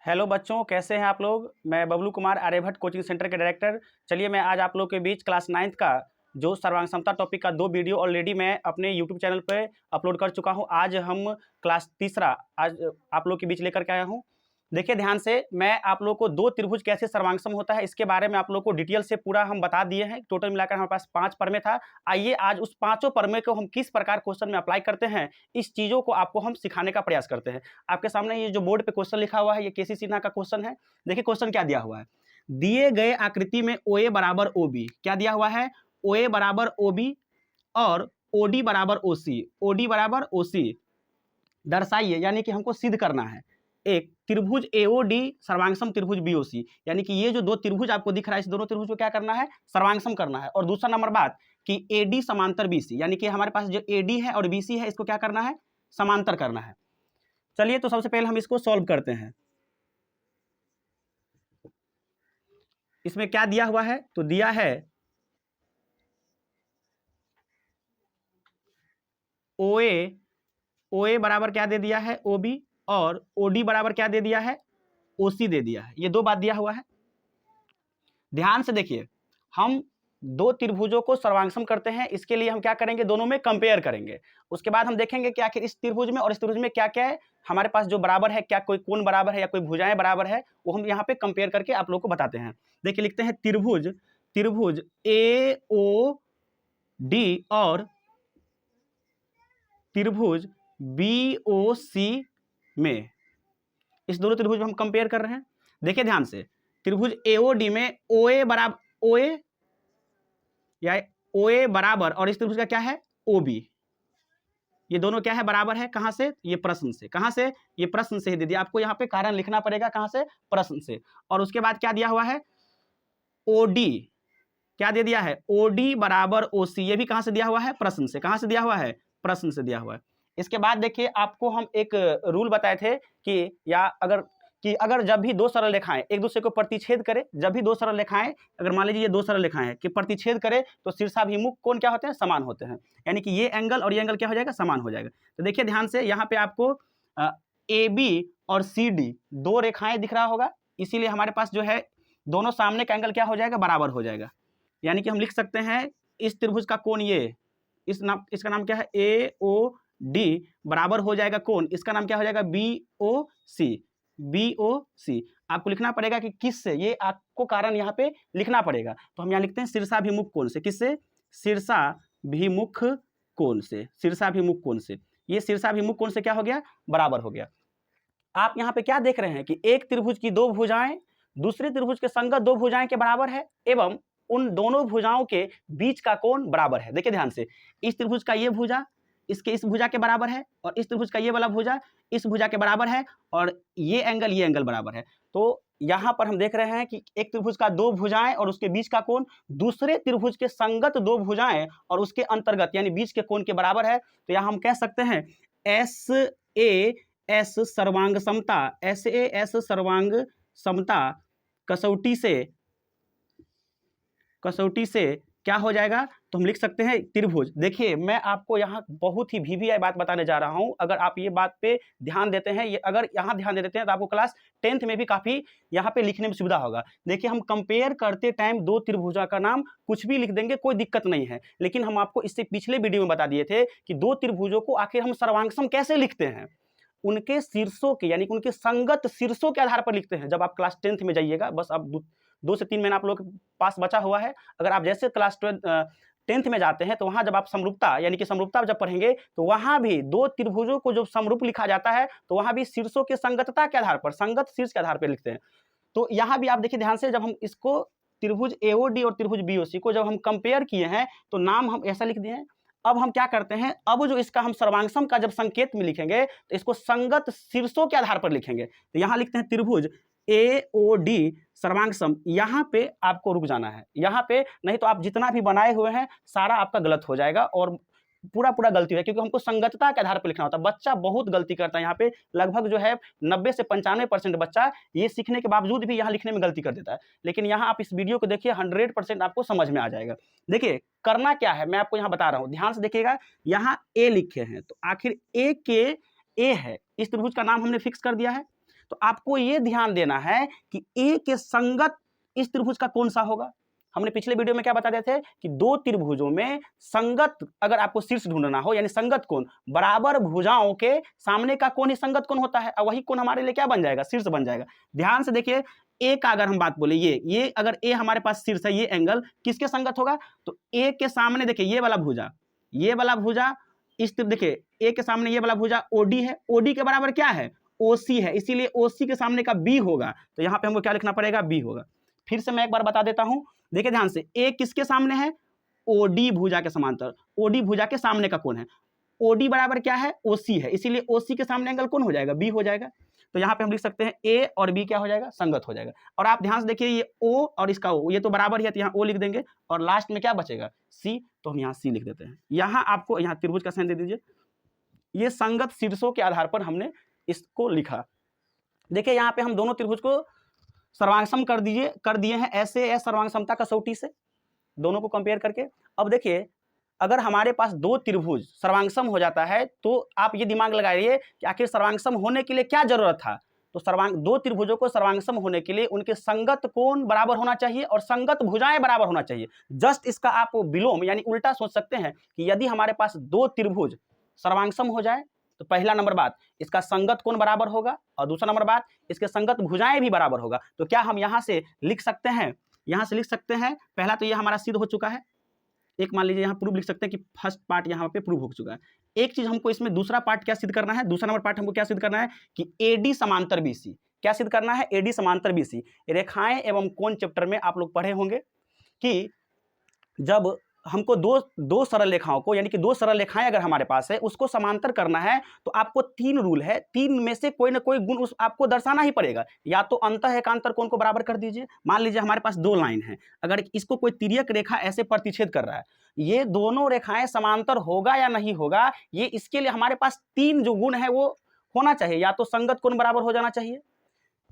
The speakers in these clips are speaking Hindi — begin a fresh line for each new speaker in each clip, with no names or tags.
हेलो बच्चों, कैसे हैं आप लोग। मैं बबलू कुमार आर्यभट्ट कोचिंग सेंटर के डायरेक्टर। चलिए मैं आज आप लोग के बीच क्लास 9th का जो सर्वांग समता टॉपिक का 2 वीडियो ऑलरेडी मैं अपने यूट्यूब चैनल पे अपलोड कर चुका हूं। आज हम क्लास तीसरा आज आप लोग के बीच लेकर के आया हूं। देखिए ध्यान से, मैं आप लोग को 2 त्रिभुज कैसे सर्वांगसम होता है इसके बारे में आप लोग को डिटेल से पूरा हम बता दिए हैं। टोटल मिलाकर हमारे पास 5 प्रमेय था। आइए आज उस पाँचों प्रमेय को हम किस प्रकार क्वेश्चन में अप्लाई करते हैं, इस चीज़ों को आपको हम सिखाने का प्रयास करते हैं। आपके सामने ये जो बोर्ड पे क्वेश्चन लिखा हुआ है, ये केसी सिन्हा का क्वेश्चन है। देखिए क्वेश्चन क्या दिया हुआ है। दिए गए आकृति में OA बराबर OB, क्या दिया हुआ है, OA बराबर OB और OD बराबर OC, OD बराबर OC दर्शाइए, यानी कि हमको सिद्ध करना है एक त्रिभुज AOD सर्वांगसम त्रिभुज BOC, यानी कि ये जो 2 त्रिभुज आपको दिख रहा है, इस दोनों त्रिभुज को क्या करना है, सर्वांगसम करना है। और दूसरा नंबर बात कि AD समांतर BC, यानी कि हमारे पास जो AD है और BC है, इसको क्या करना है, समांतर करना है। चलिए तो सबसे पहले हम इसको सॉल्व करते हैं। इसमें क्या दिया हुआ है, तो दिया है OA बराबर क्या दे दिया है, OB, और OD बराबर क्या दे दिया है, OC दे दिया है। ये 2 बात दिया हुआ है। ध्यान से देखिए, हम 2 त्रिभुजों को सर्वांगसम करते हैं, इसके लिए हम क्या करेंगे, दोनों में कंपेयर करेंगे। उसके बाद हम देखेंगे कि आखिर इस त्रिभुज में और इस त्रिभुज में क्या क्या है हमारे पास जो बराबर है, क्या कोई कोण बराबर है या कोई भुजाएं बराबर है, वो हम यहाँ पे कंपेयर करके आप लोग को बताते हैं। देखिए लिखते हैं त्रिभुज AOD और त्रिभुज BOC में, इस दोनों त्रिभुज में हम कंपेयर कर रहे हैं। देखिए ध्यान से, त्रिभुज AOD में OA बराबर OA या OA बराबर, और इस त्रिभुज का क्या है, OB, ये दोनों क्या है, बराबर है। कहां से, ये प्रश्न से। कहां से, ये प्रश्न से ही दे दिया। आपको यहाँ पे कारण लिखना पड़ेगा, कहां से, प्रश्न से। और उसके बाद क्या दिया हुआ है, OD, क्या दे दिया है, OD बराबर OC, ये भी कहां से दिया हुआ है, प्रश्न से। कहां से दिया हुआ है, प्रश्न से दिया हुआ है। इसके बाद देखिए, आपको हम एक रूल बताए थे कि अगर जब भी 2 सरल रेखाएं एक दूसरे को प्रतिच्छेद करें, जब भी 2 सरल रेखाएं, अगर मान लीजिए ये 2 सरल रेखाएं हैं कि प्रतिच्छेद करें, तो शीर्षाभिमुख कोण क्या होते हैं, समान होते हैं। यानी कि ये एंगल और ये एंगल क्या हो जाएगा, समान हो जाएगा। तो देखिए ध्यान से, यहाँ पे आपको AB और CD 2 रेखाएं दिख रहा होगा, इसीलिए हमारे पास जो है दोनों सामने का एंगल क्या हो जाएगा, बराबर हो जाएगा। यानी कि हम लिख सकते हैं इस त्रिभुज का कोण, ये इसका नाम क्या है, AOD बराबर हो जाएगा कोण, इसका नाम क्या हो जाएगा, BOC। आपको लिखना पड़ेगा कि किससे, ये आपको कारण यहाँ पे लिखना पड़ेगा। तो हम यहाँ लिखते हैं शीर्षाभिमुख कोण से। किससे, शीर्षाभिमुख कोण से। शीर्षाभिमुख कोण से, ये शीर्षाभिमुख कोण से क्या हो गया, बराबर हो गया। आप यहाँ पे क्या देख रहे हैं कि एक त्रिभुज की 2 भुजाएं दूसरे त्रिभुज के संगत 2 भुजाएं के बराबर है, एवं उन दोनों भुजाओं के बीच का कोण बराबर है। देखिए ध्यान से, इस त्रिभुज का ये भुजा इसके इस भुजा के बराबर है, और इस त्रिभुज का ये वाला भुजा इस भुजा के बराबर है, और ये एंगल बराबर है। तो यहाँ पर हम देख रहे हैं कि एक त्रिभुज का 2 भुजाएं और उसके बीच का कोण दूसरे त्रिभुज के संगत 2 भुजाएं और उसके अंतर्गत यानी बीच के कोण के बराबर है। तो यहाँ हम कह सकते हैं SAS सर्वांग समता, SAS सर्वांग समता कसौटी से क्या हो जाएगा, तो हम लिख सकते हैं त्रिभुज। देखिए मैं आपको यहाँ बहुत ही VVI बात बताने जा रहा हूँ। अगर आप ये बात पे ध्यान देते हैं, ये अगर यहाँ ध्यान दे देते हैं, तो आपको क्लास 10th में भी काफी यहाँ पे लिखने में सुविधा होगा। देखिए हम कंपेयर करते टाइम 2 त्रिभुजा का नाम कुछ भी लिख देंगे, कोई दिक्कत नहीं है। लेकिन हम आपको इससे पिछले वीडियो में बता दिए थे कि 2 त्रिभुजों को आखिर हम सर्वांगसम कैसे लिखते हैं, उनके शीर्षों के यानी कि उनके संगत शीर्षों के आधार पर लिखते हैं। जब आप क्लास 10th में जाइएगा, बस अब 2 से 3 महीना आप लोग के पास बचा हुआ है। अगर आप जैसे क्लास 10th में जाते हैं, तो वहां जब आप समरूपता यानी कि समरूपता जब पढ़ेंगे, तो वहां भी 2 त्रिभुजों को जब समरूप लिखा जाता है, तो वहां भी शीर्षों के संगतता के आधार पर, संगत शीर्ष के आधार पर लिखते हैं। तो यहाँ भी आप देखिए ध्यान से, जब हम इसको त्रिभुज AOD और त्रिभुज BOC को जब हम कंपेयर किए हैं, तो नाम हम ऐसा लिख दिए हैं। अब हम क्या करते हैं, अब जो इसका हम सर्वांगसम का जब संकेत में लिखेंगे, तो इसको संगत शीर्षों के आधार पर लिखेंगे। तो यहाँ लिखते हैं त्रिभुज AOD सर्वांगसम। यहाँ पे आपको रुक जाना है, यहाँ पे, नहीं तो आप जितना भी बनाए हुए हैं सारा आपका गलत हो जाएगा और पूरा गलती है, क्योंकि हमको संगतता के आधार पर लिखना होता है। बच्चा बहुत गलती करता है यहाँ पे, लगभग जो है 90 से 95% बच्चा ये सीखने के बावजूद भी यहाँ लिखने में गलती कर देता है। लेकिन यहाँ आप इस वीडियो को देखिए, 100% आपको समझ में आ जाएगा। देखिए करना क्या है, मैं आपको यहाँ बता रहा हूँ, ध्यान से देखिएगा। यहाँ A लिखे हैं, तो आखिर A के A है, इस त्रिभुज का नाम हमने फिक्स कर दिया है। तो आपको ये ध्यान देना है कि ए के संगत इस त्रिभुज का कौन सा होगा। हमने पिछले वीडियो में क्या बता दिए थे कि दो त्रिभुजों में संगत अगर आपको शीर्ष ढूंढना हो, यानी संगत कोण, बराबर भुजाओं के सामने का कोण ही संगत कोण होता है, और वही कोण हमारे लिए क्या बन जाएगा, शीर्ष बन जाएगा। ध्यान से देखिए, ए का अगर हम बात बोले, ये अगर ए हमारे पास शीर्ष है, ये एंगल किसके संगत होगा, तो ए के सामने देखिए ये वाला भुजा, ये वाला भुजा, इस देखिए ए के सामने ये वाला भुजा ओडी है, ओडी के बराबर क्या है, ओसी है, इसीलिए ओसी के सामने का बी होगा, तो यहाँ पे हमको क्या लिखना पड़ेगा, बी होगा। फिर से मैं एक बार बता देता हूं, देखिए ध्यान से, ए किसके सामने है, ओडी भुजा के समांतर, ओडी भुजा के सामने का कोण है, ओडी बराबर क्या है, ओसी है, इसीलिए ओसी के सामने एंगल कौन हो जाएगा, बी हो जाएगा। तो यहाँ पे हम लिख सकते हैं ए और बी क्या हो जाएगा, संगत हो जाएगा। और आप ध्यान से देखिए, ये ओ और इसका ओ, ये तो बराबर ही है, तो यहाँ ओ लिख देंगे, और लास्ट में क्या बचेगा, सी, तो हम यहाँ सी लिख देते हैं। यहाँ आपको यहाँ त्रिभुज का साइन दे दीजिए, ये संगत शीर्षों के आधार पर हमने इसको लिखा। देखिए यहाँ पे हम दोनों त्रिभुज को सर्वांगसम कर दिए हैं ऐसे सर्वांग समता कसौटी से, दोनों को कंपेयर करके। अब देखिए, अगर हमारे पास दो त्रिभुज सर्वांगसम हो जाता है तो आप ये दिमाग लगाइए कि आखिर सर्वांगसम होने के लिए क्या जरूरत था। तो दो त्रिभुजों को सर्वांगसम होने के लिए उनके संगत कोण बराबर होना चाहिए और संगत भुजाएं बराबर होना चाहिए। जस्ट इसका आप विलोम यानी उल्टा सोच सकते हैं कि यदि हमारे पास दो त्रिभुज सर्वांगसम हो जाए तो पहला नंबर बात, इसका संगत कोण बराबर होगा, और दूसरा नंबर बात, इसके संगत भुजाएं भी बराबर होगा। तो क्या हम यहाँ से लिख सकते हैं, यहाँ से लिख सकते हैं, पहला तो ये हमारा सिद्ध हो चुका है, एक मान लीजिए यहाँ प्रूफ लिख सकते हैं कि फर्स्ट पार्ट यहाँ पे प्रूफ हो चुका है। एक चीज हमको इसमें दूसरा पार्ट क्या सिद्ध करना है, दूसरा नंबर पार्ट हमको क्या सिद्ध करना है कि एडी समांतर बीसी, क्या सिद्ध करना है, एडी समांतर बीसी। रेखाएं एवं कोण चैप्टर में आप लोग पढ़े होंगे कि जब हमको दो सरल रेखाओं को, यानी कि दो सरल रेखाएं अगर हमारे पास है, उसको समांतर करना है तो आपको तीन रूल है, तीन में से कोई ना कोई गुण उस आपको दर्शाना ही पड़ेगा। या तो अंतः एकांतर कोण को बराबर कर दीजिए, मान लीजिए हमारे पास दो लाइन है, अगर इसको कोई तिर्यक रेखा ऐसे प्रतिच्छेद कर रहा है, ये दोनों रेखाएं समांतर होगा या नहीं होगा, ये इसके लिए हमारे पास तीन जो गुण है वो होना चाहिए। या तो संगत कोण बराबर हो जाना चाहिए,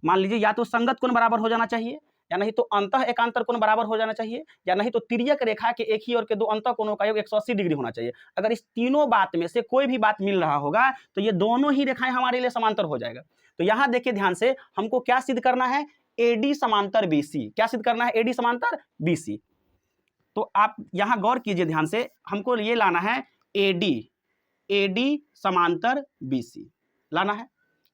मान लीजिए या तो संगत कोण बराबर हो जाना चाहिए, या नहीं तो अंतः एकांतर कोण बराबर हो जाना चाहिए, या नहीं तो तिर्यक रेखा के एक ही और के दो अंतः कोणों का योग 180 डिग्री होना चाहिए। अगर इस तीनों बात में से कोई भी बात मिल रहा होगा तो ये दोनों ही रेखाएं हमारे लिए समांतर हो जाएगा। तो यहां देखिए ध्यान से, हमको क्या सिद्ध करना है, एडी समांतर बीसी, क्या सिद्ध करना है, एडी समांतर बीसी। तो आप यहां गौर कीजिए ध्यान से, हमको ये लाना है एडी समांतर बीसी लाना है।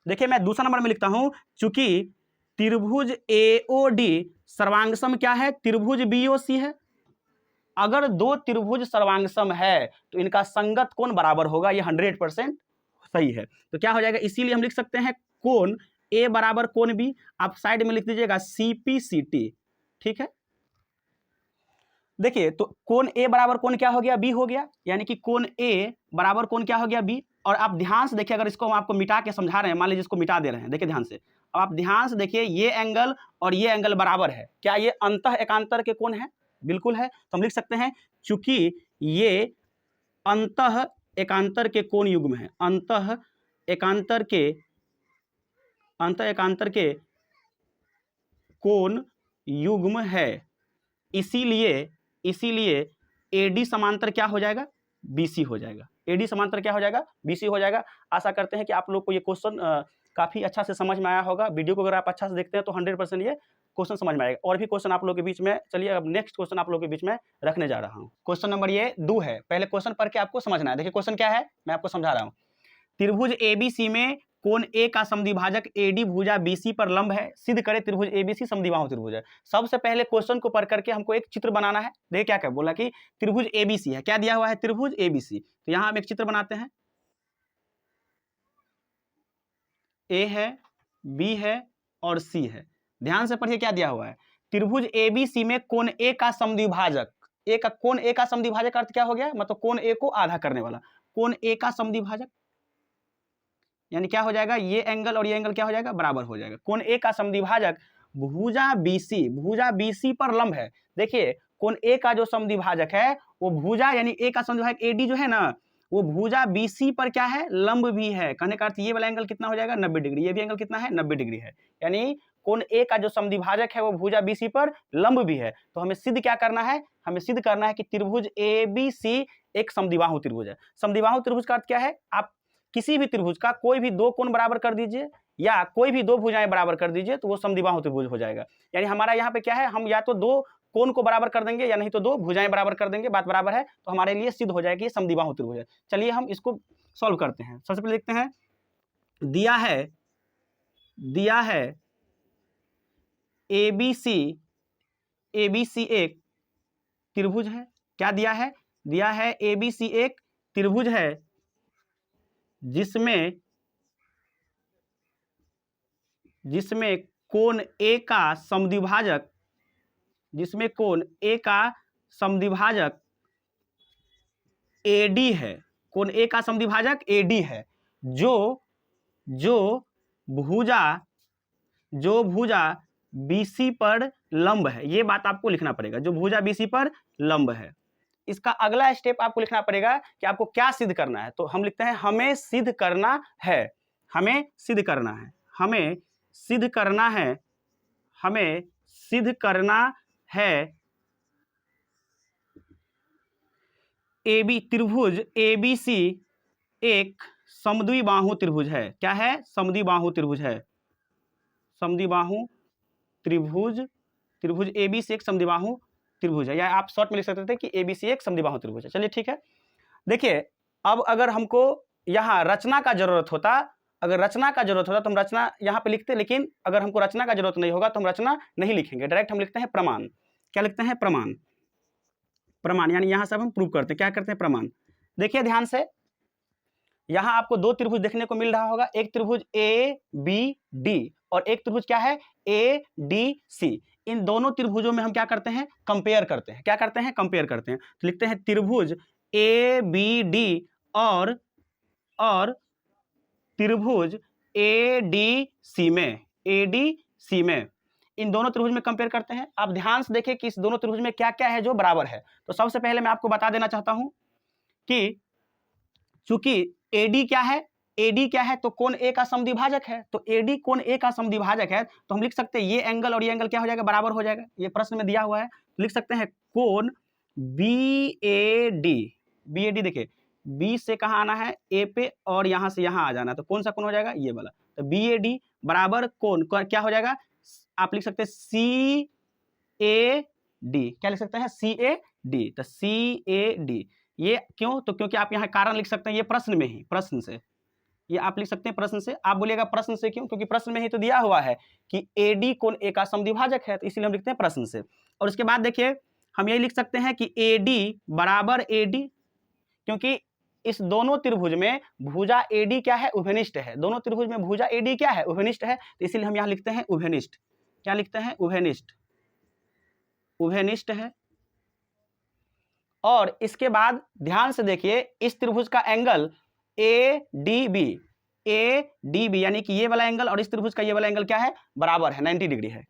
देखिए मैं दूसरा नंबर में लिखता हूं, चूंकि त्रिभुज एओडी सर्वांगसम क्या है, त्रिभुज बीओसी है। अगर दो त्रिभुज सर्वांगसम है तो इनका संगत कोण बराबर होगा, ये 100% सही है। तो क्या हो जाएगा, इसीलिए हम लिख सकते हैं कोण ए बराबर कोण बी, आप साइड में लिख दीजिएगा CPCT, ठीक है। देखिए तो कोण ए बराबर कोण क्या हो गया, बी हो गया, यानी कि कोण ए बराबर कोण क्या हो गया, बी। और आप ध्यान से देखिए, अगर इसको हम आपको मिटा के समझा रहे हैं, मान लीजिए इसको मिटा दे रहे हैं, देखिए ध्यान से, अब आप ध्यान से देखिए, ये एंगल और ये एंगल बराबर है, क्या ये अंतः एकांतर के कोण है, बिल्कुल है। तो हम लिख सकते हैं चूंकि ये अंतः एकांतर के कोण युग्म है, अंतः एकांतर के कोण युग्म है, इसीलिए एडी समांतर क्या हो जाएगा, बीसी हो जाएगा। एडी समांतर क्या हो जाएगा, बीसी हो जाएगा। आशा करते हैं कि आप लोग को ये क्वेश्चन काफी अच्छा से समझ में आया होगा। वीडियो को अगर आप अच्छा से देखते हैं तो 100% ये क्वेश्चन समझ में आएगा। और भी क्वेश्चन आप लोग के बीच में, चलिए अब नेक्स्ट क्वेश्चन आप लोग के बीच में रखने जा रहा हूं। क्वेश्चन नंबर ये 2 है, पहले क्वेश्चन पढ़ के आपको समझना है। देखिए क्वेश्चन क्या है, मैं आपको समझा रहा हूं। त्रिभुज एबीसी में कोण ए का समद्विभाजक एडी भुजा बीसी पर लंब है, सिद्ध करे त्रिभुज एबीसी समद्विबाहु त्रिभुज है। सबसे पहले क्वेश्चन को पढ़ करके हमको एक चित्र बनाना है। देखिए क्या क्या बोला कि त्रिभुज एबीसी है, क्या दिया हुआ है, त्रिभुज एबीसी। तो यहां हम एक चित्र बनाते हैं, ए है, बी है और सी है। ध्यान से पढ़िए क्या दिया हुआ है, त्रिभुज एबीसी में कोण ए का समद्विभाजक, कोण ए का समद्विभाजक अर्थ क्या हो गया, मतलब कोण ए को आधा करने वाला, कोण ए का समद्विभाजक यानी क्या हो जाएगा, ये एंगल और ये एंगल क्या हो जाएगा, बराबर हो जाएगा। कोण ए का समद्विभाजक भुजा बीसी पर लंब है। देखिए कोण ए का जो समद्विभाजक है वो भुजा यानी ए का समद्विभाजक एडी जो है ना, वो भुजा बीसी पर क्या है, लंब भी है। कहने का अर्थ ये वाला एंगल कितना हो जाएगा, 90 डिग्री। ये भी एंगल कितना है, 90 डिग्री है। यानी कोण ए का जो समद्विभाजक है वो भुजा बीसी पर लंब भी है। तो हमें सिद्ध क्या करना है, हमें सिद्ध करना है कि त्रिभुज एबीसी एक समद्विबाहु त्रिभुज है। समद्विबाहु त्रिभुज का अर्थ क्या है, आप किसी भी त्रिभुज का कोई भी दो कोण बराबर कर दीजिए, या कोई भी दो भुजाएं बराबर कर दीजिए तो वो समद्विबाहु त्रिभुज हो जाएगा। यानी हमारा यहाँ पे क्या है, हम या तो दो कोण को बराबर कर देंगे या नहीं तो दो भुजाएं बराबर कर देंगे, बात बराबर है, तो हमारे लिए सिद्ध हो जाएगी ये समद्विबाहु त्रिभुज है। चलिए हम इसको सॉल्व करते हैं। सबसे पहले देखते हैं, दिया है ABC एक त्रिभुज है। क्या दिया है? दिया है ABC एक त्रिभुज है जिसमें कोण A का समद्विभाजक, AD है। कोण A का समद्विभाजक AD है, जो भुजा BC पर लंब है। ये बात आपको लिखना पड़ेगा, जो भुजा BC पर लंब है। इसका अगला स्टेप आपको लिखना पड़ेगा कि आपको क्या सिद्ध करना है। तो हम लिखते हैं हमें सिद्ध करना है AB त्रिभुज ABC एक समद्विबाहु त्रिभुज है। क्या है? समद्विबाहु त्रिभुज है। समद्विबाहु त्रिभुज ABC एक समद्विबाहु त्रिभुज है, या आप शॉर्ट में लिख सकते थे कि ABC एक समद्विबाहु त्रिभुज है। चलिए ठीक है। देखिए, अब अगर हमको यहाँ रचना का जरूरत होता, तो हम रचना यहाँ पे लिखते, लेकिन अगर हमको रचना का जरूरत नहीं होगा तो हम रचना नहीं लिखेंगे, डायरेक्ट हम लिखते हैं प्रमाण। क्या लिखते हैं? प्रमाण, यानी यहाँ सब हम प्रूव करते हैं। क्या करते हैं? प्रमाण। देखिए ध्यान से, यहाँ आपको दो त्रिभुज देखने को मिल रहा होगा, एक त्रिभुज ABD और एक त्रिभुज क्या है? ADC। इन दोनों त्रिभुजों में हम क्या करते हैं? कंपेयर करते हैं। क्या करते हैं? कंपेयर करते हैं। तो लिखते हैं त्रिभुज ABD और त्रिभुज ADC में इन दोनों त्रिभुज में कंपेयर करते हैं। आप ध्यान से देखें कि इस दोनों त्रिभुज में क्या क्या है जो बराबर है। तो सबसे पहले मैं आपको बता देना चाहता हूं कि चूंकि AD क्या है, तो कोण A का समद्विभाजक है। तो AD कोण A का समद्विभाजक है, तो हम लिख सकते हैं ये एंगल और ये एंगल क्या हो जाएगा? बराबर हो जाएगा। ये प्रश्न में दिया हुआ है, तो लिख सकते हैं कोण BAD। देखिए, B से कहाँ आना है? A पे, और यहाँ से यहाँ आ जाना है, तो कौन सा कोण हो जाएगा? ये वाला। तो BAD बराबर कोण क्या हो जाएगा? आप लिख सकते हैं CAD। क्या लिख सकते हैं? CAD। तो CAD ये क्यों? तो क्योंकि आप यहाँ कारण लिख सकते हैं, ये प्रश्न से ये आप लिख सकते हैं। प्रश्न से आप बोलिएगा प्रश्न से क्यों? क्योंकि प्रश्न में ही तो दिया हुआ है कि AD कोण A का समद्विभाजक है, तो इसीलिए हम लिखते हैं प्रश्न से। और उसके बाद देखिए, हम यही लिख सकते हैं कि AD बराबर AD, क्योंकि इस दोनों त्रिभुज में भुजा AD क्या है? उभयनिष्ठ है। दोनों त्रिभुज में भुजा AD क्या है? उभयनिष्ठ है, तो इसीलिए हम यहाँ लिखते हैं उभयनिष्ठ। क्या लिखते हैं? उभयनिष्ठ है। और इसके बाद ध्यान से देखिए, इस त्रिभुज का एंगल ADB यानी कि ये वाला एंगल और इस त्रिभुज का ये वाला एंगल क्या है? बराबर है, 90 डिग्री है।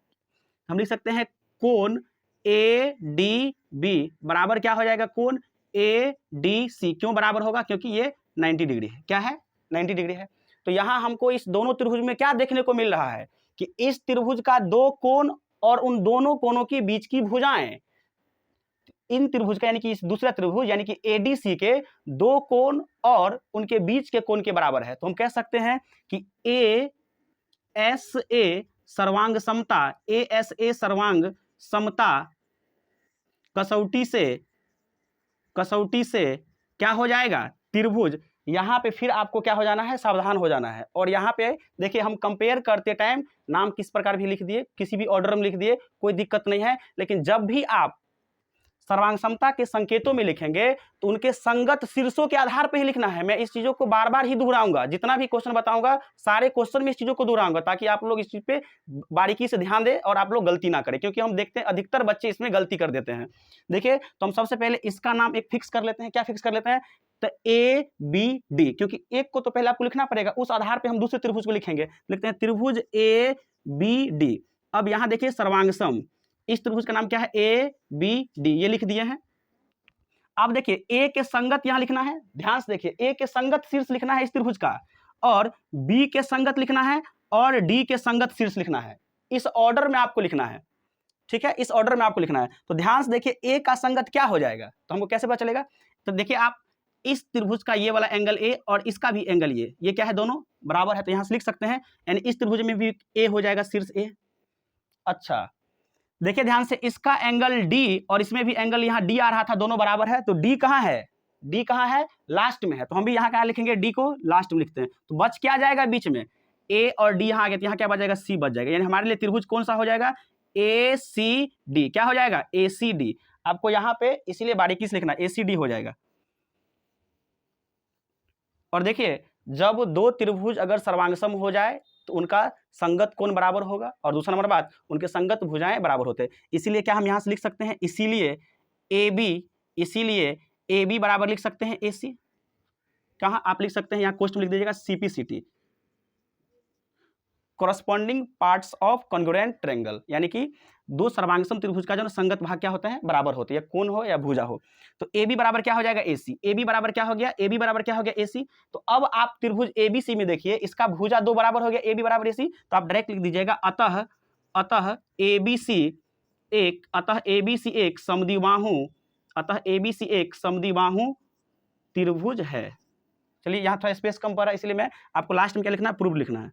हम लिख सकते हैं कोण ADB बराबर क्या हो जाएगा? कोण ADC। क्यों बराबर होगा? क्योंकि ये 90 डिग्री है। क्या है? 90 डिग्री है। तो यहाँ हमको इस दोनों त्रिभुज में क्या देखने को मिल रहा है कि इस त्रिभुज का दो कोण और उन दोनों कोणों के बीच की भुजाएं, इन त्रिभुज का यानी कि इस दूसरा त्रिभुज यानी कि ADC के दो कोण और उनके बीच के कोण के बराबर है। तो हम कह सकते हैं कि ASA सर्वांग समता कसौटी से क्या हो जाएगा? त्रिभुज। यहाँ पे फिर आपको क्या हो जाना है? सावधान हो जाना है। और यहाँ पे देखिए, हम कंपेयर करते टाइम नाम किस प्रकार भी लिख दिए, किसी भी ऑर्डर में लिख दिए, कोई दिक्कत नहीं है। लेकिन जब भी आप सर्वांग समता के संकेतों में लिखेंगे तो उनके संगत शीर्षों के आधार पर ही लिखना है। मैं इस चीजों को बार बार ही दोहराऊंगा, जितना भी क्वेश्चन बताऊंगा सारे क्वेश्चन में इस चीजों को दोहराऊंगा, ताकि आप लोग इस चीज पे बारीकी से ध्यान दें और आप लोग गलती ना करें, क्योंकि हम देखते हैं अधिकतर बच्चे इसमें गलती कर देते हैं। देखिए, तो हम सबसे पहले इसका नाम एक फिक्स कर लेते हैं। क्या फिक्स कर लेते हैं? तो ABD, क्योंकि एक को तो पहले आपको लिखना पड़ेगा, उस आधार पर हम दूसरे त्रिभुज को लिखेंगे। लिखते हैं त्रिभुज ABD। अब यहाँ देखिए सर्वांग सम, इस त्रिभुज का नाम क्या है? ABD। ये लिख दिए हैं। अब देखिए, A के संगत यहां लिखना है, ध्यान से देखिए, A के संगत शीर्ष लिखना है इस त्रिभुज का, और B के संगत लिखना है, और D के संगत शीर्ष लिखना है। इस ऑर्डर में आपको लिखना है, ठीक है? इस ऑर्डर में आपको लिखना है। तो ध्यान से देखिए, A का संगत क्या हो जाएगा, तो हमको कैसे पता चलेगा? तो देखिए, आप इस त्रिभुज का ये वाला एंगल ए और इसका भी एंगल ये क्या है, दोनों बराबर है, तो यहाँ से लिख सकते हैं, यानी इस त्रिभुज में भी ए हो जाएगा, शीर्ष ए। अच्छा देखिए ध्यान से, इसका एंगल डी और इसमें भी एंगल यहाँ डी आ रहा था, दोनों बराबर है, तो डी कहाँ है, डी कहाँ है, लास्ट में है, तो हम भी यहाँ क्या लिखेंगे, डी को लास्ट में लिखते हैं, तो बच क्या जाएगा बीच में, ए और डी यहाँ आ गया, तो यहाँ क्या बच जाएगा, सी बच जाएगा, यानी हमारे लिए त्रिभुज कौन सा हो जाएगा, ए सी डी, क्या हो जाएगा, ए सी डी। आपको यहाँ पे इसीलिए बारीकी से लिखना, ए सी डी हो जाएगा। और देखिए जब दो त्रिभुज अगर सर्वांगसम हो जाए तो उनका संगत कोण बराबर होगा, और दूसरा नंबर बात, उनके संगत भुजाएं बराबर होते हैं, इसीलिए क्या हम यहाँ से लिख सकते हैं, इसीलिए ए बी बराबर लिख सकते हैं ए सी। कहाँ आप लिख सकते हैं, यहाँ क्वेश्चन लिख दीजिएगा CPCT, corresponding parts of congruent triangle, यानी कि दो सर्वांगसम त्रिभुज का जो संगत भाग क्या होता है, बराबर होते हैं, कोण हो या भुजा हो। तो ए बी बराबर क्या हो जाएगा, ए सी, ए बी बराबर क्या हो गया, ए बी बराबर क्या हो गया, ए सी। तो अब आप त्रिभुज ए बी सी में देखिए, इसका भुजा दो बराबर हो गया, ए बी बराबर ए सी, तो आप डायरेक्ट लिख दीजिएगा अतः ए बी सी एक समद्विबाहु त्रिभुज है। चलिए यहाँ थोड़ा स्पेस कम पड़ रहा है, इसलिए मैं आपको लास्ट में क्या लिखना है, प्रूफ लिखना है।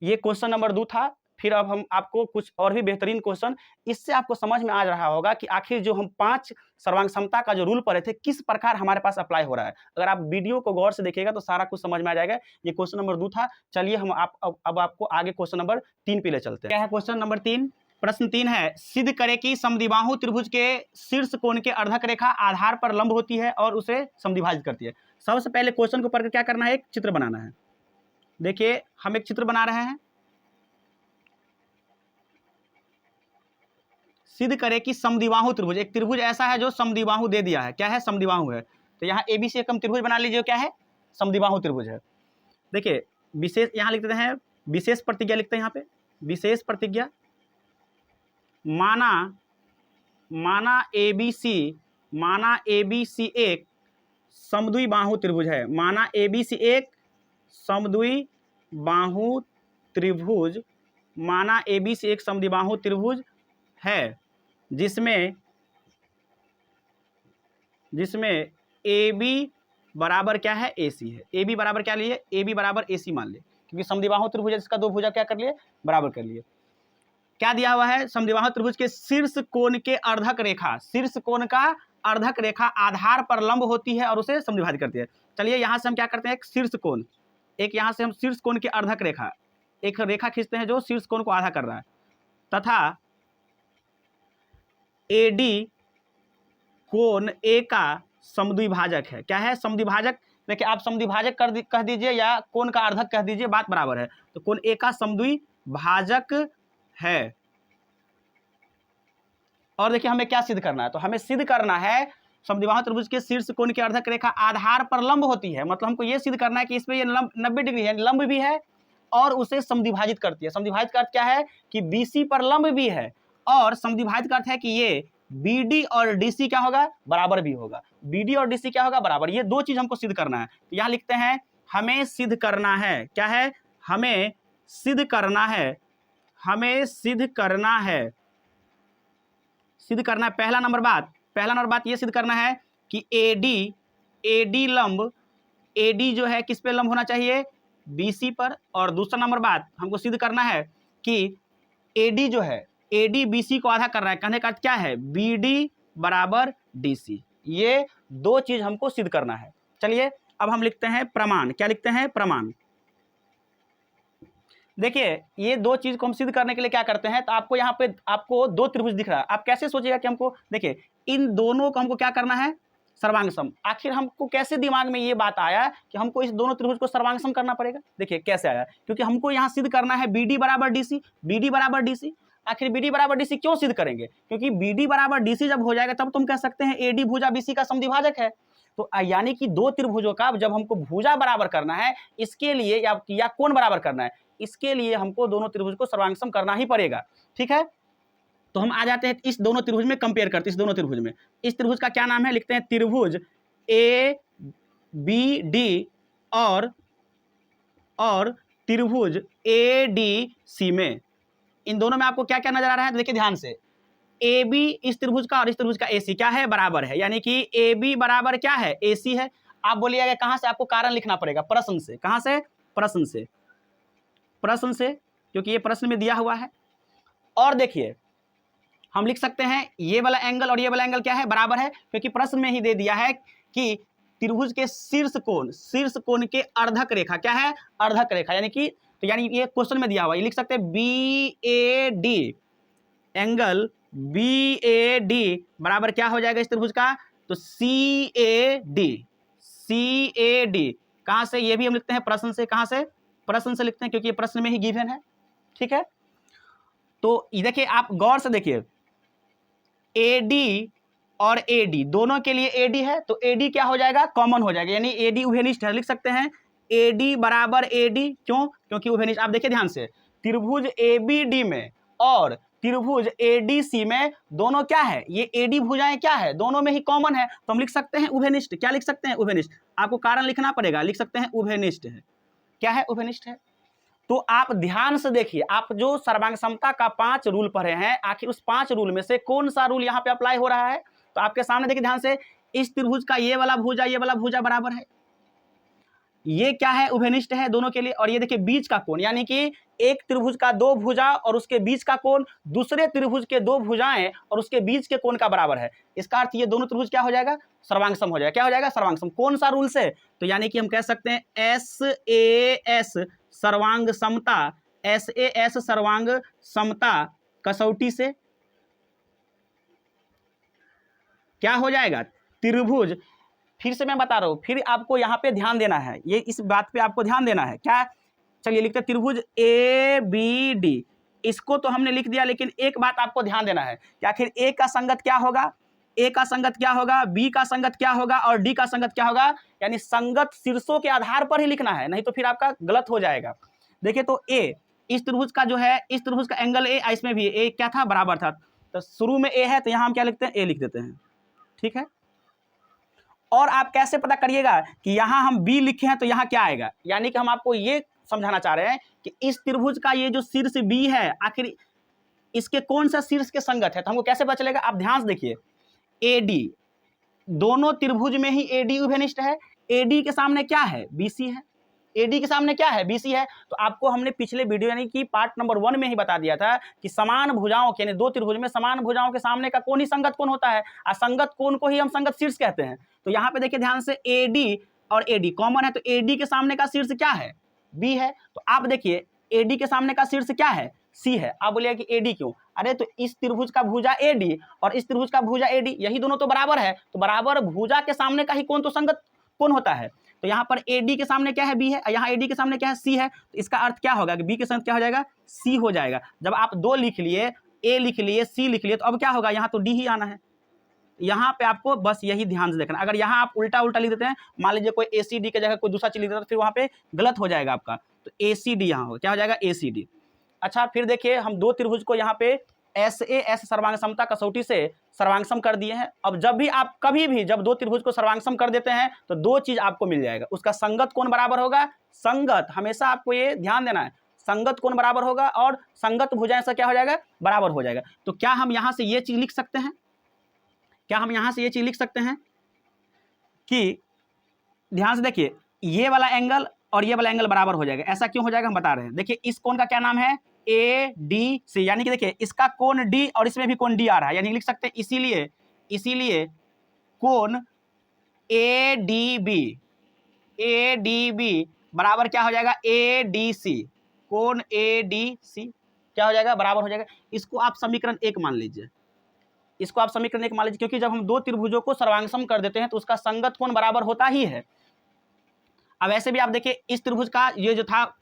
ये क्वेश्चन नंबर 2 था। फिर अब हम आपको कुछ और भी बेहतरीन क्वेश्चन, इससे आपको समझ में आ रहा होगा कि आखिर जो हम 5 सर्वांग समता का जो रूल पढ़े थे किस प्रकार हमारे पास अप्लाई हो रहा है। अगर आप वीडियो को गौर से देखिएगा तो सारा कुछ समझ में आ जाएगा। ये क्वेश्चन नंबर 2 था। चलिए हम अब आपको आगे क्वेश्चन नंबर 3 पे ले चलते हैं। क्या है क्वेश्चन नंबर 3? प्रश्न 3 है, सिद्ध करे कि समद्विबाहु त्रिभुज के शीर्ष कोण के अर्धक रेखा आधार पर लंब होती है और उसे समद्विभाजित करती है। सबसे पहले क्वेश्चन को पढ़कर क्या करना है, एक चित्र बनाना है। देखिए हम एक चित्र बना रहे हैं, सिद्ध करे कि समद्विबाहु त्रिभुज, एक त्रिभुज ऐसा है जो समद्विबाहु दे दिया है, क्या है, समद्विबाहु है। तो यहाँ ABC एक हम त्रिभुज बना लीजिए, क्या है, समद्विबाहु त्रिभुज है। देखिए विशेष यहाँ लिख देते हैं, विशेष प्रतिज्ञा लिखते हैं यहाँ पे, विशेष प्रतिज्ञा, माना ABC एक समद्विबाहु त्रिभुज है, माना ABC एक समद्विबाहु त्रिभुज, माना ABC एक समद्विबाहु त्रिभुज है, जिसमें AB बराबर क्या है, AC है। AB बराबर क्या लिए, AB बराबर AC मान लिए, क्योंकि समद्विबाहु त्रिभुज है जिसका दो भुजा क्या कर लिए, बराबर कर लिए। क्या दिया हुआ है, समद्विबाहु त्रिभुज के शीर्ष कोण के अर्धक रेखा, शीर्ष कोण का अर्धक रेखा आधार पर लंब होती है और उसे समद्विभाजित करती है। चलिए यहाँ से हम क्या करते हैं, एक शीर्ष कोण, एक यहाँ से हम शीर्ष कोण के अर्धक रेखा, एक रेखा खींचते हैं जो शीर्ष कोण को आधा कर रहा है, तथा AD कोण A का समद्विभाजक है। क्या है, समद्विभाजक। देखिए आप समद्विभाजक कह दीजिए या कोण का अर्धक कह दीजिए, बात बराबर है। तो कोण A का समद्विभाजक है। और देखिए हमें क्या सिद्ध करना है, तो हमें सिद्ध करना है समद्विबाहु त्रिभुज के शीर्ष कोण की अर्धक रेखा आधार पर लंब होती है। मतलब हमको ये सिद्ध करना है कि इसमें ये 90 डिग्री है, लंब भी है और उसे समद्विभाजित करती है। समद्विभाजित का अर्थ क्या है कि BC पर लंब भी है, और समद्विभाजित का अर्थ है कि ये BD और DC क्या होगा, बराबर भी होगा। BD और DC क्या होगा, बराबर। ये दो चीज हमको सिद्ध करना है। तो यहाँ लिखते हैं हमें सिद्ध करना है, क्या है, हमें सिद्ध करना है, हमें सिद्ध करना है, सिद्ध करना है। पहला नंबर बात ये सिद्ध करना है कि AD लंब, AD जो है किस पे लंब होना चाहिए, BC पर। और दूसरा नंबर बात हमको सिद्ध करना है कि AD जो है, AD BC को आधा कर रहा है, कहने का अर्थ क्या है, BD बराबर DC। ये दो चीज हमको सिद्ध करना है। चलिए अब हम लिखते हैं प्रमाण। क्या लिखते हैं, प्रमाण। देखिए ये दो चीज को हम सिद्ध करने के लिए क्या करते हैं, तो आपको यहाँ पे आपको दो त्रिभुज दिख रहा है, आप कैसे सोचिएगा कि हमको, देखिए इन दोनों को हमको क्या करना है, सर्वांगसम। आखिर हमको कैसे दिमाग में ये बात आया कि हमको इस दोनों त्रिभुज को सर्वांगसम करना पड़ेगा, देखिए कैसे आया, क्योंकि हमको यहाँ सिद्ध करना है BD बराबर DC, BD बराबर DC। आखिर BD बराबर DC क्यों सिद्ध करेंगे, क्योंकि BD बराबर DC जब हो जाएगा तब तुम कह सकते हैं AD भुजा BC का समद्विभाजक है। तो यानी कि दो त्रिभुजों का जब हमको भुजा बराबर करना है, इसके लिए या कोण बराबर करना है, इसके लिए हमको दोनों त्रिभुज को सर्वांगसम करना ही पड़ेगा। ठीक है, तो हम आ जाते हैं इस दोनों त्रिभुज में, कंपेयर करते हैं इस दोनों त्रिभुज में। इस त्रिभुज का क्या नाम है, लिखते हैं त्रिभुज ABD और त्रिभुज ADC में। इन दोनों में आपको क्या क्या नजर आ रहा है, देखिए ध्यान से, ए बी इस त्रिभुज का और इस त्रिभुज का ए सी क्या है, बराबर है, यानी कि ए बी बराबर क्या है, ए सी है। आप बोलिएगा कहाँ से, आपको कारण लिखना पड़ेगा, प्रश्न से। कहाँ से, प्रश्न से, प्रश्न से, क्योंकि ये प्रश्न में दिया हुआ है। और देखिए हम लिख सकते हैं ये वाला एंगल और ये वाला एंगल क्या है, बराबर है, क्योंकि प्रश्न में ही दे दिया है कि त्रिभुज के शीर्ष कोण के अर्धक रेखा क्या है, अर्धक रेखा, यानी कि तो यानी ये क्वेश्चन में दिया हुआ, ये लिख सकते हैं B A D, angle B A D बराबर क्या हो जाएगा इस त्रिभुज का, तो सी A D, C A D. कहां से, ये भी हम लिखते हैं प्रश्न से। कहां से, प्रश्न से लिखते हैं, क्योंकि ये प्रश्न में ही गिवन है। ठीक है, तो देखिए आप गौर से देखिए, AD और AD दोनों के लिए AD है, तो AD क्या हो जाएगा, कॉमन हो जाएगा, यानी AD उभयनिष्ठ है। लिख सकते हैं AD बराबर AD, क्यों, क्योंकि उभयनिष्ठ। आप देखिए ध्यान से, त्रिभुज ABD में और त्रिभुज ADC में दोनों क्या है, ये AD भुजाएं क्या है, दोनों में ही कॉमन है, तो हम लिख सकते हैं उभयनिष्ठ। क्या लिख सकते हैं, उभयनिष्ठ। आपको कारण लिखना पड़ेगा, लिख सकते हैं उभयनिष्ठ है। क्या है, उभयनिष्ठ है। तो आप ध्यान से देखिए, आप जो सर्वांग समता का 5 रूल पढ़े हैं, आखिर उस 5 रूल में से कौन सा रूल यहाँ पे अप्लाई हो रहा है, तो आपके सामने देखिए ध्यान से, इस त्रिभुज का ये वाला भुजा बराबर है, ये क्या है, उभयनिष्ठ है दोनों के लिए। और ये देखिए बीच का कोण, यानी कि एक त्रिभुज का 2 भुजा और उसके बीच का कोण दूसरे त्रिभुज के 2 भुजाएं और उसके बीच के कोण का बराबर है। इसका अर्थ ये दोनों त्रिभुज क्या हो जाएगा, सर्वांगसम हो जाएगा। क्या हो जाएगा, सर्वांगसम। कौन सा रूल से, तो यानी कि हम कह सकते हैं SAS सर्वांग समता, SAS सर्वांग समता कसौटी से क्या हो जाएगा, त्रिभुज। फिर से मैं बता रहा हूं, फिर आपको यहाँ पे ध्यान देना है, ये इस बात पे आपको ध्यान देना है। क्या, चलिए लिखते हैं त्रिभुज ABD, इसको तो हमने लिख दिया, लेकिन एक बात आपको ध्यान देना है कि आखिर A का संगत क्या होगा, A का संगत क्या होगा, B का संगत क्या होगा और D का संगत क्या होगा, यानी संगत शीर्षों के आधार पर ही लिखना है, नहीं तो फिर आपका गलत हो जाएगा। देखिए तो A इस त्रिभुज का जो है, इस त्रिभुज का एंगल A, इसमें भी A क्या था, बराबर था, तो शुरू में A है तो यहाँ हम क्या लिखते हैं, A लिख देते हैं। ठीक है, और आप कैसे पता करिएगा कि यहां हम B लिखे हैं तो यहां क्या आएगा, यानी कि हम आपको ये समझाना चाह रहे हैं कि इस त्रिभुज का ये जो शीर्ष B है, आखिर इसके कौन सा शीर्ष के संगत है, तो हमको कैसे पता चलेगा। आप ध्यान से देखिए, AD, दोनों त्रिभुज में ही AD उभयनिष्ठ है। AD के सामने क्या है, BC है। AD के सामने क्या है, BC है। तो आपको हमने पिछले वीडियो यानी कि पार्ट नंबर 1 में ही बता दिया था कि समान भुजाओं के, यानी 2 त्रिभुज में समान भुजाओं के सामने का कोण ही संगत कोण होता है, और संगत कोण को ही हम संगत शीर्ष कहते हैं। तो यहाँ पे देखिए ध्यान से, AD और AD कॉमन है, तो AD के सामने का शीर्ष क्या है, B है। तो आप देखिए AD के सामने का शीर्ष क्या है, C है। आप बोलिए कि AD क्यों, अरे तो इस त्रिभुज का भुजा AD और इस त्रिभुज का भुजा AD, यही दोनों तो बराबर है, तो बराबर भुजा के सामने का ही कोण तो संगत कोण होता है। तो यहाँ पर AD के सामने क्या है, B है, यहाँ AD के सामने क्या है, C है। तो इसका अर्थ क्या होगा कि B के साथ क्या हो जाएगा, C हो जाएगा। जब आप 2 लिख लिए, A लिख लिए, C लिख लिए, तो अब क्या होगा, यहाँ तो D ही आना है। यहाँ पे आपको बस यही ध्यान से देखना। अगर यहाँ आप उल्टा उल्टा लिख देते हैं, मान लीजिए कोई ACD की जगह कोई दूसरा चीज लिख देता है, तो फिर वहाँ पे गलत हो जाएगा आपका। तो ACD यहाँ होगा, क्या हो जाएगा, ACD। अच्छा, फिर देखिए हम 2 त्रिभुज को यहाँ पे SAS सर्वांग समता कसौटी से सर्वांगसम कर दिए हैं। अब जब भी आप कभी भी जब 2 त्रिभुज को सर्वांगसम कर देते हैं तो 2 चीज आपको मिल जाएगा, उसका संगत कोण बराबर होगा, संगत, हमेशा आपको ये ध्यान देना है, संगत कोण बराबर होगा और संगत भुजाएं से क्या हो जाएगा, बराबर हो जाएगा। तो क्या हम यहाँ से ये चीज लिख सकते हैं, क्या हम यहाँ से ये चीज लिख सकते हैं कि ध्यान से देखिए, ये वाला एंगल और ये वाला एंगल बराबर हो जाएगा। ऐसा क्यों हो जाएगा, हम बता रहे हैं। देखिए इस कोण का क्या नाम है, ADC, यानी कि देखिए इसका कोण D और इसमें भी कोण D आ रहा है, यानी लिख सकते हैं इसीलिए कोण ADB बराबर क्या हो जाएगा, ADC, कोण ADC क्या हो जाएगा, बराबर हो जाएगा। इसको आप समीकरण 1 मान लीजिए, इसको आप समीकरण 1 मान लीजिए, क्योंकि जब हम 2 त्रिभुजों को सर्वांगसम कर देते हैं तो उसका संगत कोण बराबर होता ही है। अब ऐसे भी आप देखिए, इस त्रिभुज का ये जो था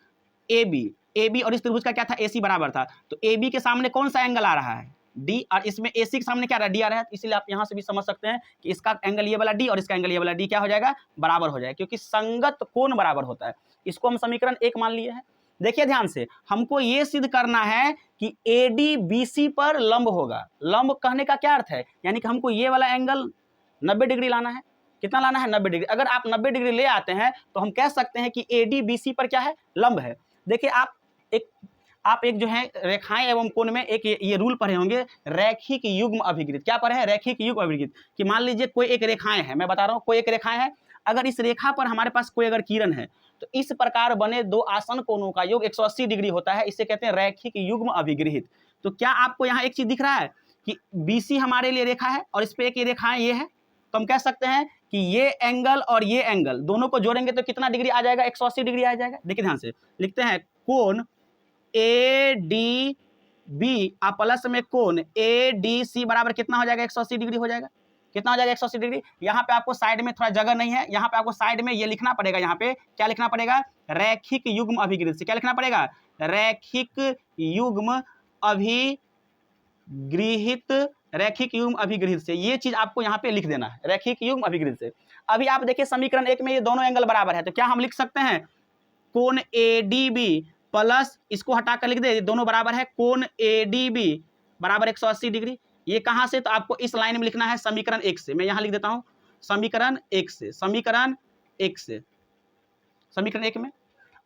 AB और इस त्रिभुज का क्या था, AC बराबर था, तो AB के सामने कौन सा एंगल आ रहा है, D, और इसमें AC के सामने क्या आ रहा है, D आ रहा है। इसलिए आप यहाँ से भी समझ सकते हैं कि इसका एंगल ये वाला D और इसका एंगल ये वाला D क्या हो जाएगा, बराबर हो जाएगा, क्योंकि संगत कोण बराबर होता है। इसको हम समीकरण 1 मान लिए हैं। देखिए ध्यान से, हमको ये सिद्ध करना है कि AD BC पर लंब होगा। लंब कहने का क्या अर्थ है, यानी कि हमको ये वाला एंगल 90 डिग्री लाना है। कितना लाना है, 90 डिग्री। अगर आप 90 डिग्री ले आते हैं तो हम कह सकते हैं कि AD BC पर क्या है, लंब है। देखिए आप एक आप एक जो है रेखाएं एवं कोण में एक ये रूल पढ़े होंगे, रैखिक युग्म अभिगृहित। क्या पढ़े हैं? रैखिक युग्म अभिगृहित। कि मान लीजिए कोई एक रेखाएं है, मैं बता रहा हूँ कोई एक रेखाएं है, अगर इस रेखा पर हमारे पास कोई अगर किरण है तो इस प्रकार बने दो आसन कोणों का योग 180 डिग्री होता है, इसे कहते हैं रैखिक युग्म अभिगृहित। तो क्या आपको यहाँ एक चीज दिख रहा है कि BC हमारे लिए रेखा है और इस पे एक ये रेखाएं ये है, तो हम कह सकते हैं कि ये एंगल और ये एंगल दोनों को जोड़ेंगे तो कितना डिग्री आ जाएगा? 180 डिग्री आ जाएगा। देखिए ध्यान से लिखते हैं, कोण ADB आप प्लस में कोण ADC बराबर कितना हो जाएगा? 180 डिग्री हो जाएगा। कितना हो जाएगा? 180 डिग्री। यहाँ पे आपको साइड में थोड़ा जगह नहीं है, यहाँ पे आपको साइड में ये लिखना पड़ेगा। यहाँ पे क्या लिखना पड़ेगा? रैखिक युग्म अभिगृहित से। क्या लिखना पड़ेगा? रैखिक युग्म अभिगृहित, रैखिक युग्म अभिगृहित से। ये चीज आपको यहाँ पे लिख देना है, रैखिक युग्म अभिगृहित से। अभी आप देखिए समीकरण 1 में ये दोनों एंगल बराबर है, तो क्या हम लिख सकते हैं? कोण ADB प्लस, इसको हटाकर लिख दे, दोनों बराबर है, कोण ADB बराबर 180 डिग्री। ये कहां से? तो आपको इस लाइन में लिखना है समीकरण 1 से। मैं यहां लिख देता हूं समीकरण 1 से, समीकरण 1 से, समीकरण 1 में।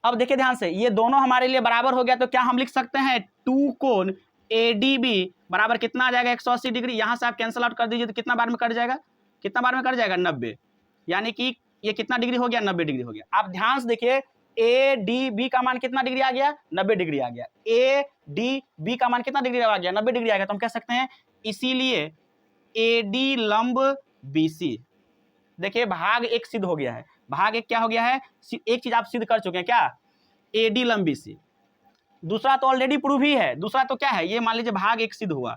अब देखिए ध्यान से, ये दोनों हमारे लिए बराबर हो गया, तो क्या हम लिख सकते हैं 2 कोण ADB बराबर कितना आ जाएगा? 180 डिग्री। यहां से आप कैंसिल आउट कर दीजिए तो कितना बार में कट जाएगा? कितना बार में कट जाएगा? 90। यानी कि ये कितना डिग्री हो गया? 90 डिग्री हो गया। आप ध्यान से देखिए, ADB का मान कितना डिग्री आ गया? 90 डिग्री आ गया। ADB का मान कितना डिग्री आ गया? 90 डिग्री आ गया। तो हम कह सकते हैं इसीलिए AD लंब BC। देखिए भाग 1 सिद्ध हो गया है। भाग 1 क्या हो गया है? एक चीज आप सिद्ध कर चुके हैं, क्या? AD लंब BC। दूसरा तो ऑलरेडी प्रूव ही है। दूसरा तो क्या है? ये मान लीजिए भाग 1 सिद्ध हुआ,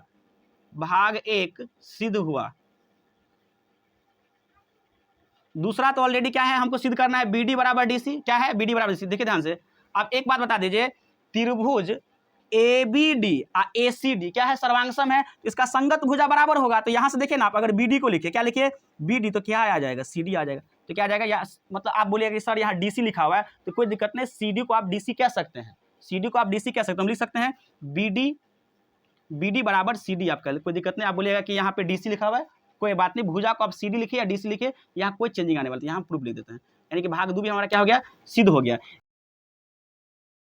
भाग 1 सिद्ध हुआ। दूसरा तो ऑलरेडी क्या है? हमको सिद्ध करना है BD बराबर DC। क्या है? BD बराबर DC। देखिए ध्यान से, आप एक बात बता दीजिए, त्रिभुज ABD ACD क्या है? सर्वांगसम है, इसका संगत भुजा बराबर होगा। तो यहां से देखिए ना, आप अगर BD को लिखे, क्या लिखिए? BD, तो क्या आ जाएगा? CD आ जाएगा। तो क्या आ जाएगा? या मतलब आप बोलिएगा कि सर यहाँ DC लिखा हुआ है, तो कोई दिक्कत नहीं, CD को आप DC कह सकते हैं, CD को आप DC कह सकते हैं। हम लिख सकते हैं BD बराबर CD आप कह, कोई दिक्कत नहीं। आप बोलिएगा कि यहाँ पे DC लिखा हुआ है, कोई बात नहीं, भुजा को आप CD लिखिए या DC लिखिए, यहाँ कोई चेंजिंग आने वाली है, यहाँ प्रूफ लिख देते हैं। यानी कि भाग 2 भी हमारा क्या हो गया? सिद्ध हो गया।